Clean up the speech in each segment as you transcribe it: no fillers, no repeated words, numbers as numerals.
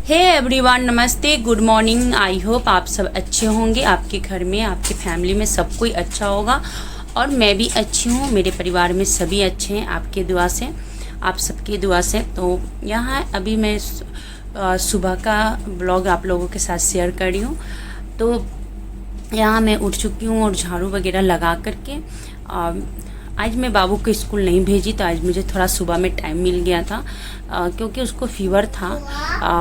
Hey everyone, नमस्ते, good morning. I hope आप सब अच्छे होंगे। आपके घर में, आपके फैमिली में सब कोई अच्छा होगा और मैं भी अच्छी हूँ। मेरे परिवार में सभी अच्छे हैं आपके दुआ से, आप सबकी दुआ से। तो यहाँ अभी मैं सुबह का ब्लॉग आप लोगों के साथ शेयर कर रही हूँ। तो यहाँ मैं उठ चुकी हूँ और झाड़ू वगैरह लगा करके आज मैं बाबू को स्कूल नहीं भेजी। तो आज मुझे थोड़ा सुबह में टाइम मिल गया था क्योंकि उसको फीवर था।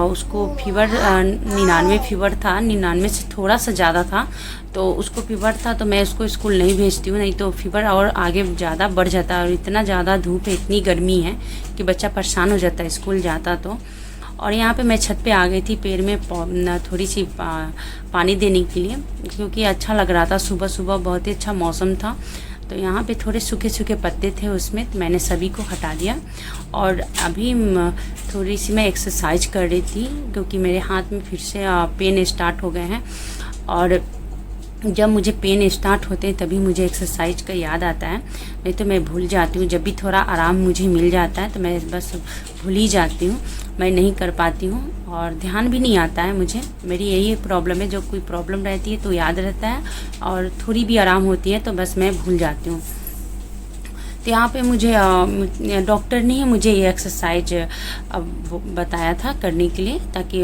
उसको फीवर 99 फीवर था, 99 से थोड़ा सा ज़्यादा था। तो उसको फीवर था तो मैं उसको स्कूल नहीं भेजती हूँ, नहीं तो फीवर और आगे ज़्यादा बढ़ जाता है। और इतना ज़्यादा धूप है, इतनी गर्मी है कि बच्चा परेशान हो जाता है स्कूल जाता तो। और यहाँ पे मैं छत पे आ गई थी पैर में थोड़ी सी पानी देने के लिए, क्योंकि अच्छा लग रहा था। सुबह सुबह बहुत ही अच्छा मौसम था। तो यहाँ पे थोड़े सूखे सूखे पत्ते थे उसमें, तो मैंने सभी को हटा दिया। और अभी थोड़ी सी मैं एक्सरसाइज कर रही थी क्योंकि मेरे हाथ में फिर से पेन स्टार्ट हो गए हैं। और जब मुझे पेन स्टार्ट होते हैं तभी मुझे एक्सरसाइज का याद आता है, नहीं तो मैं भूल जाती हूँ। जब भी थोड़ा आराम मुझे मिल जाता है तो मैं बस भूल ही जाती हूँ, मैं नहीं कर पाती हूँ और ध्यान भी नहीं आता है मुझे। मेरी यही प्रॉब्लम है, जो कोई प्रॉब्लम रहती है तो याद रहता है और थोड़ी भी आराम होती है तो बस मैं भूल जाती हूँ। तो यहाँ पे मुझे डॉक्टर ने ही मुझे ये एक्सरसाइज बताया था करने के लिए, ताकि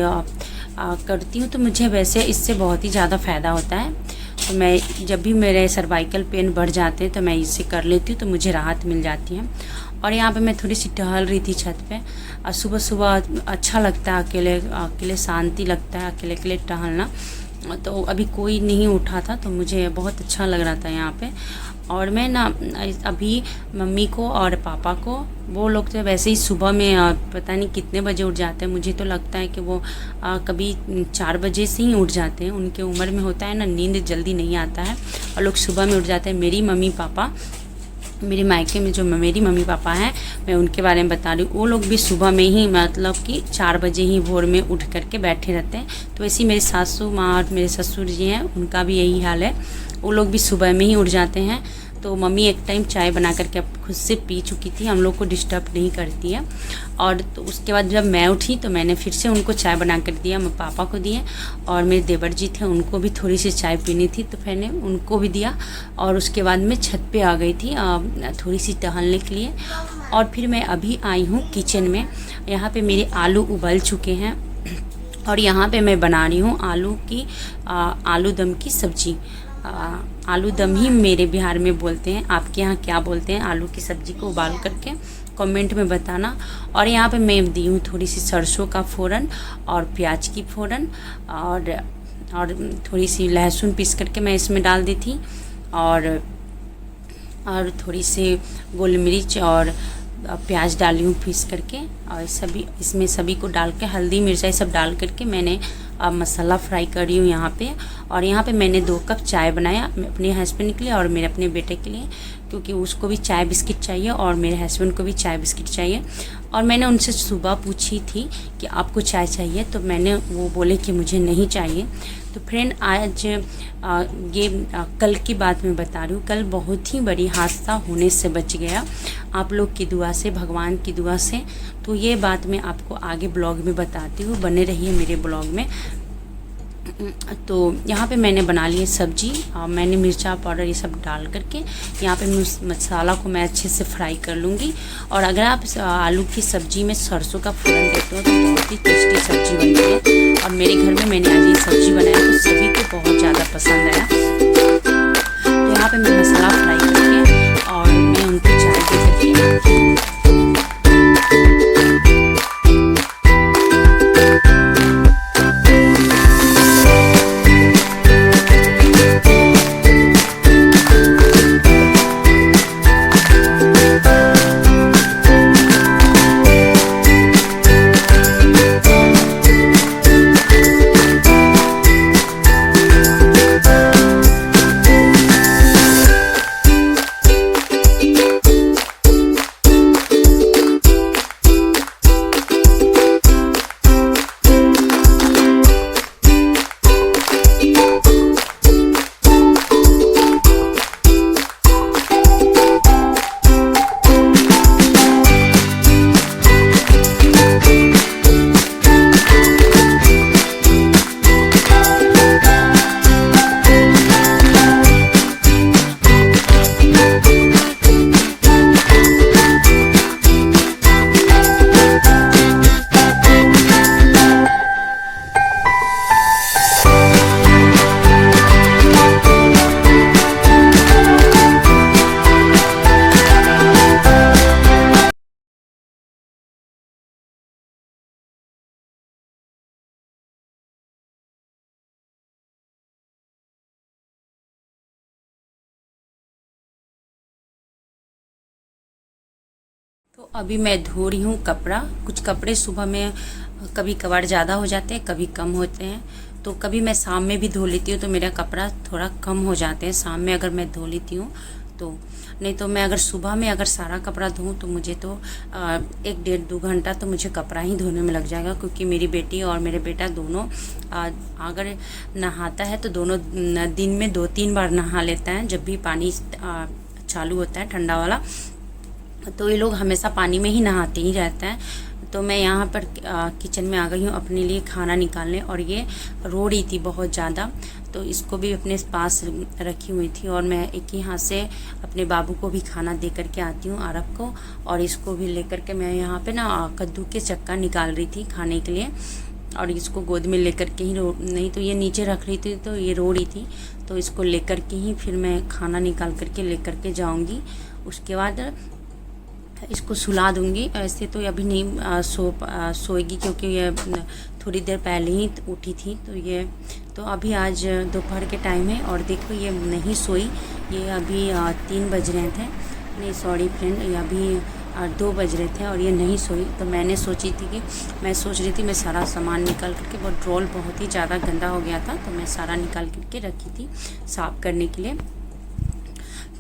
करती हूँ तो मुझे वैसे इससे बहुत ही ज़्यादा फ़ायदा होता है। तो मैं जब भी मेरे सर्वाइकल पेन बढ़ जाते हैं तो मैं इसे कर लेती हूँ तो मुझे राहत मिल जाती है। और यहाँ पे मैं थोड़ी सी टहल रही थी छत पे। और सुबह सुबह अच्छा लगता है, अकेले अकेले शांति लगता है अकेले अकेले टहलना। तो अभी कोई नहीं उठा था तो मुझे बहुत अच्छा लग रहा था यहाँ पे। और मैं ना अभी मम्मी को और पापा को, वो लोग तो वैसे ही सुबह में पता नहीं कितने बजे उठ जाते हैं। मुझे तो लगता है कि वो कभी 4 बजे से ही उठ जाते हैं। उनके उम्र में होता है ना, नींद जल्दी नहीं आता है और लोग सुबह में उठ जाते हैं। मेरी मम्मी पापा, मेरे मायके में जो मेरी मम्मी पापा हैं, मैं उनके बारे में बता रही हूँ, वो लोग भी सुबह में ही मतलब कि 4 बजे ही भोर में उठ करके बैठे रहते हैं। तो ऐसे ही मेरी सासू माँ और मेरे ससुर जी हैं, उनका भी यही हाल है, वो लोग भी सुबह में ही उठ जाते हैं। तो मम्मी एक टाइम चाय बना करके खुद से पी चुकी थी, हम लोग को डिस्टर्ब नहीं करती है। और तो उसके बाद जब मैं उठी तो मैंने फिर से उनको चाय बना कर दिया, मैं पापा को दिए और मेरे देवर जी थे, उनको भी थोड़ी सी चाय पीनी थी तो मैंने उनको भी दिया। और उसके बाद मैं छत पे आ गई थी थोड़ी सी टहलने के लिए। और फिर मैं अभी आई हूँ किचन में। यहाँ पे मेरे आलू उबल चुके हैं और यहाँ पे मैं बना रही हूँ आलू दम की सब्जी। आलू दम ही मेरे बिहार में बोलते हैं, आपके यहाँ क्या बोलते हैं? आलू की सब्ज़ी को उबाल करके कमेंट में बताना। और यहाँ पे मैं दी हूँ थोड़ी सी सरसों का फ़ोरन और प्याज की फ़ोरन और थोड़ी सी लहसुन पीस करके मैं इसमें डाल दी थी। और थोड़ी सी गोल मिर्च और प्याज डाली हूँ पीस करके। और सभी इसमें सभी को डाल के हल्दी मिर्चाई सब डाल करके मैंने मसाला फ्राई कर रही हूँ यहाँ पे। और यहाँ पे मैंने 2 कप चाय बनाया अपने हस्बैंड के लिए और मेरे अपने बेटे के लिए, क्योंकि उसको भी चाय बिस्किट चाहिए और मेरे हस्बैंड को भी चाय बिस्किट चाहिए। और मैंने उनसे सुबह पूछी थी कि आपको चाय चाहिए, तो वो बोले कि मुझे नहीं चाहिए। तो फ्रेंड, आज ये कल की बात मैं बता रही हूँ। कल बहुत ही बड़ी हादसा होने से बच गया आप लोग की दुआ से, भगवान की दुआ से। तो ये बात मैं आपको आगे ब्लॉग में बताती हूँ, बने रहिए मेरे ब्लॉग में। तो यहाँ पे मैंने बना ली है सब्जी। मैंने मिर्चा पाउडर ये सब डाल करके यहाँ पे मसाला को मैं अच्छे से फ्राई कर लूँगी। और अगर आप आलू की सब्ज़ी में सरसों का फ़ोरन देते हो तो बहुत ही टेस्टी सब्ज़ी बनती है। और मेरे घर में मैंने आज ये सब्ज़ी बनाई तो सभी को बहुत ज़्यादा पसंद आया। तो यहाँ पे मैं मसाला फ्राई करके और मैं उनको चाय दे करके तो अभी मैं धो रही हूँ कपड़ा। कुछ कपड़े सुबह में कभी कभार ज़्यादा हो जाते हैं, कभी कम होते हैं। तो कभी मैं शाम में भी धो लेती हूँ तो मेरा कपड़ा थोड़ा कम हो जाते हैं शाम में अगर मैं धो लेती हूँ तो। नहीं तो मैं अगर सुबह में अगर सारा कपड़ा धोऊँ तो मुझे तो 1-1.5-2 घंटा तो मुझे कपड़ा ही धोने में लग जाएगा, क्योंकि मेरी बेटी और मेरे बेटा दोनों अगर नहाता है तो दोनों दिन में 2-3 बार नहा लेता है। जब भी पानी चालू होता है ठंडा वाला तो ये लोग हमेशा पानी में ही नहाते ही रहता है। तो मैं यहाँ पर किचन में आ गई हूँ अपने लिए खाना निकालने, और ये रो रही थी बहुत ज़्यादा तो इसको भी अपने पास रखी हुई थी। और मैं एक ही हाथ से अपने बाबू को भी खाना दे करके आती हूँ, आरब को, और इसको भी लेकर के मैं यहाँ पे ना कद्दू के चक्का निकाल रही थी खाने के लिए। और इसको गोद में लेकर के ही नहीं तो ये नीचे रख रही थी तो ये रो रही थी, तो इसको लेकर के ही फिर मैं खाना निकाल करके लेकर के जाऊँगी। उसके बाद इसको सुला दूंगी। ऐसे तो अभी नहीं सोएगी, क्योंकि ये थोड़ी देर पहले ही उठी थी। तो अभी आज दोपहर के टाइम है और देखो ये नहीं सोई। ये अभी 3 बज रहे थे, नहीं सॉरी फ्रेंड, ये अभी 2 बज रहे थे और ये नहीं सोई। तो मैं सोच रही थी मैं सारा सामान निकाल करके, वो ड्रॉल बहुत ही ज़्यादा गंदा हो गया था तो मैं सारा निकाल करके रखी थी साफ़ करने के लिए।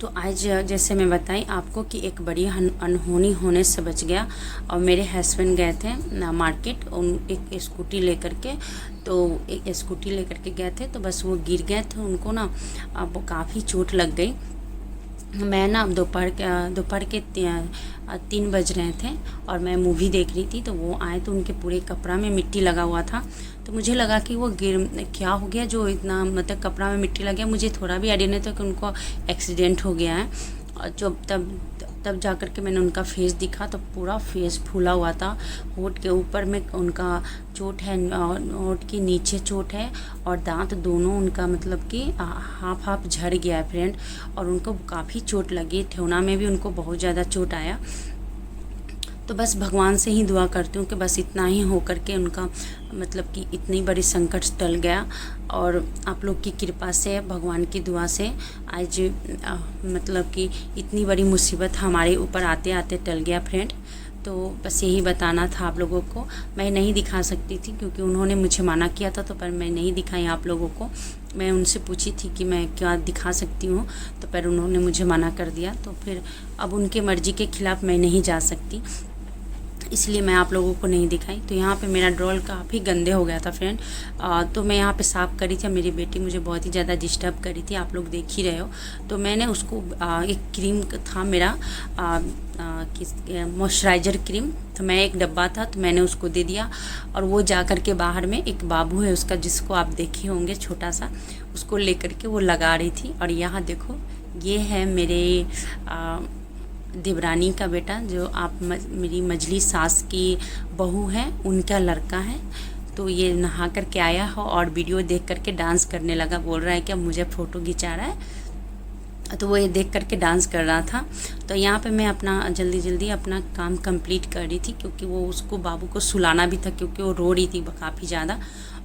तो आज जैसे मैं बताई आपको कि एक बड़ी अनहोनी होने से बच गया। और मेरे हस्बैंड गए थे मार्केट एक स्कूटी लेकर के, तो एक स्कूटी लेकर के गए थे तो बस वो गिर गए थे, उनको ना अब काफ़ी चोट लग गई। मैं ना दोपहर के 3 बज रहे थे और मैं मूवी देख रही थी, तो वो आए तो उनके पूरे कपड़ा में मिट्टी लगा हुआ था। तो मुझे लगा कि वो क्या हो गया जो इतना मतलब कपड़ा में मिट्टी लग गया। मुझे थोड़ा भी आइडिया नहीं था कि उनको एक्सीडेंट हो गया है। और जो तब जा कर के मैंने उनका फेस दिखा तो पूरा फेस फूला हुआ था। होंठ के ऊपर में उनका चोट है, होंठ के नीचे चोट है, और दांत दोनों उनका मतलब कि हाफ झड़ गया है फ्रेंड। और उनको काफ़ी चोट लगी, ठेहुना में भी उनको बहुत ज़्यादा चोट आया। तो बस भगवान से ही दुआ करती हूँ कि बस इतना ही हो कर के उनका मतलब कि इतनी बड़ी संकट टल गया। और आप लोग की कृपा से, भगवान की दुआ से आज मतलब कि इतनी बड़ी मुसीबत हमारे ऊपर आते आते टल गया फ्रेंड। तो बस यही बताना था आप लोगों को। मैं नहीं दिखा सकती थी क्योंकि उन्होंने मुझे मना किया था, तो पर मैं नहीं दिखाई आप लोगों को। मैं उनसे पूछी थी कि मैं क्या दिखा सकती हूँ, तो पर उन्होंने मुझे मना कर दिया। तो फिर अब उनके मर्ज़ी के ख़िलाफ़ मैं नहीं जा सकती, इसलिए मैं आप लोगों को नहीं दिखाई। तो यहाँ पे मेरा ड्रॉल काफ़ी गंदे हो गया था फ्रेंड। तो मैं यहाँ पे साफ़ करी थी, मेरी बेटी मुझे बहुत ही ज़्यादा डिस्टर्ब करी थी, आप लोग देख ही रहे हो। तो मैंने उसको एक क्रीम था मेरा मॉइस्चराइज़र क्रीम, तो मैं एक डब्बा था तो मैंने उसको दे दिया। और वो जा कर के बाहर में एक बाबू है उसका, जिसको आप देखे होंगे छोटा सा, उसको लेकर के वो लगा रही थी। और यहाँ देखो ये है मेरे देवरानी का बेटा, जो आप मेरी मजली सास की बहू है, उनका लड़का है। तो ये नहा कर के आया हो और वीडियो देख कर के डांस करने लगा, बोल रहा है कि अब मुझे फ़ोटो खिंचा रहा है। तो वो ये देख कर के डांस कर रहा था। तो यहाँ पे मैं अपना जल्दी अपना काम कंप्लीट कर रही थी, क्योंकि वो उसको बाबू को सुलाना भी था, क्योंकि वो रो रही थी काफ़ी ज़्यादा।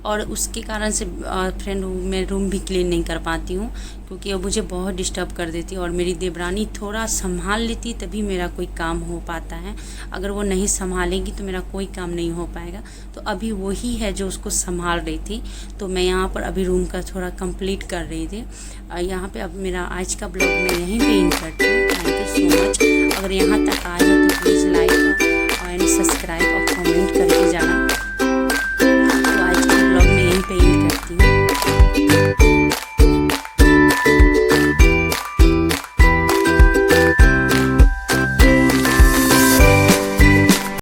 और उसके कारण से फ्रेंड मैं रूम भी क्लीन नहीं कर पाती हूँ, क्योंकि वो मुझे बहुत डिस्टर्ब कर देती है। और मेरी देवरानी थोड़ा संभाल लेती तभी मेरा कोई काम हो पाता है, अगर वो नहीं संभालेगी तो मेरा कोई काम नहीं हो पाएगा। तो अभी वही है जो उसको संभाल रही थी। तो मैं यहाँ पर अभी रूम का थोड़ा कंप्लीट कर रही थी। यहाँ पे अब मेरा आज का ब्लॉग मैं यहीं पे एंड करती हूँ। Thank you so much. अगर यहाँ तक आए हो तो प्लीज़ लाइक एंड सब्सक्राइब और कमेंट करके जाना।